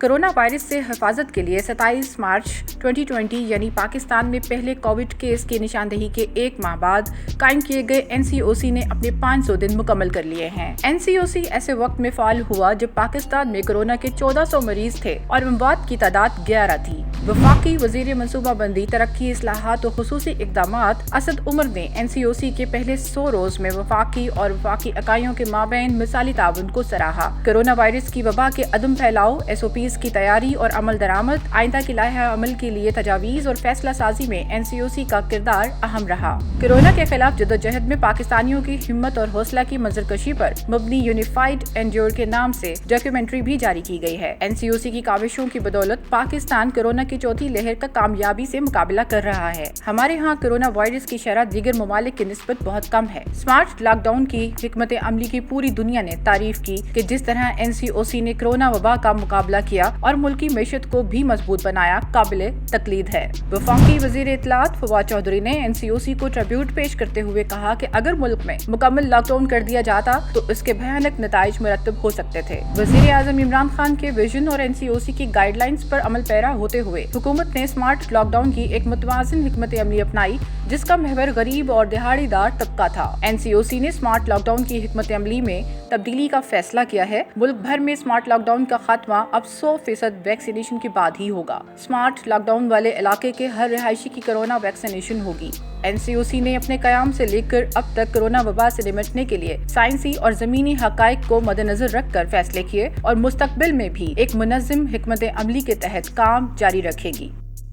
Corona virus से हिफाजत के लिए 27 मार्च 2020 यानी पाकिस्तान में पहले कोविड केस की निशानदेही के एक माह बाद कायम किए गए NCOC ने अपने 500 दिन मुकम्मल कर लिए हैं। NCOC ऐसे वक्त में फाल हुआ जब पाकिस्तान में कोरोना के 1400 मरीज थे और अमवात की तादाद 11 थी। वफाकी वजीर मनसूबाबंदी, तरक्की, इस्लाहात और खुसूसी इक़दामात असद उमर ने NCOC के पहले 100 रोज में वफाकी और वफाकी इकाइयों के माबैन मिसाली ताउन को सराहा। कोरोना वायरस की वबा के अदम फैलाव, SOPs की तैयारी और अमल दरामद, आइंदा की लाइहा अमल के लिए तजावीज़ और फैसला साजी में NCOC का किरदार अहम रहा। कोरोना के खिलाफ जदोजहद में पाकिस्तानियों की हिम्मत और हौसला की मंजरकशी पर मबनी यूनिफाइड एंड्योर के नाम से डॉक्यूमेंट्री भी जारी की गई है। NCOC की काविशों की बदौलत पाकिस्तान कोरोना की चौथी लहर का कामयाबी से मुकाबला कर रहा है। हमारे यहाँ कोरोना वायरस की शरह दीगर ममालिक की निस्बत बहुत कम है। स्मार्ट लॉकडाउन की हिकमत अमली की पूरी दुनिया ने तारीफ की कि जिस तरह NCOC ने कोरोना वबा का मुकाबला किया और मुल्की मैशत को भी मजबूत बनाया, काबिले तकलीद है। वफाकी वजीर इत्तलात फवाद चौधरी ने NCOC को ट्रिब्यूट पेश करते हुए कहा कि अगर मुल्क में मुकम्मल लॉकडाउन कर दिया जाता तो इसके भयानक नताइज मुरतब हो सकते थे। वजीर आजम इमरान खान के विजन और NCOC की गाइडलाइंस पर अमल पैरा होते हुए हुकूमत ने स्मार्ट लॉकडाउन की एक मुतवाज़िन हिकमत अमली अपनाई जिसका महवर गरीब और दिहाड़ीदार तबका था। NCOC ने स्मार्ट लॉकडाउन की हिकमत अमली में तब्दीली का फैसला किया है। मुल्क भर में स्मार्ट लॉकडाउन का खात्मा अब 100% वैक्सीनेशन के बाद ही होगा। स्मार्ट लॉकडाउन वाले इलाके के हर रिहायशी की कोरोना वैक्सीनेशन होगी। NCOC ने अपने कयाम से लेकर अब तक कोरोना वबा से निपटने के लिए साइंसी और जमीनी हकाइक को मद्देनजर रखकर फैसले किए और मुस्तकबिल में भी एक मुनज़्ज़म हिकमत अमली के तहत काम जारी रखेगी।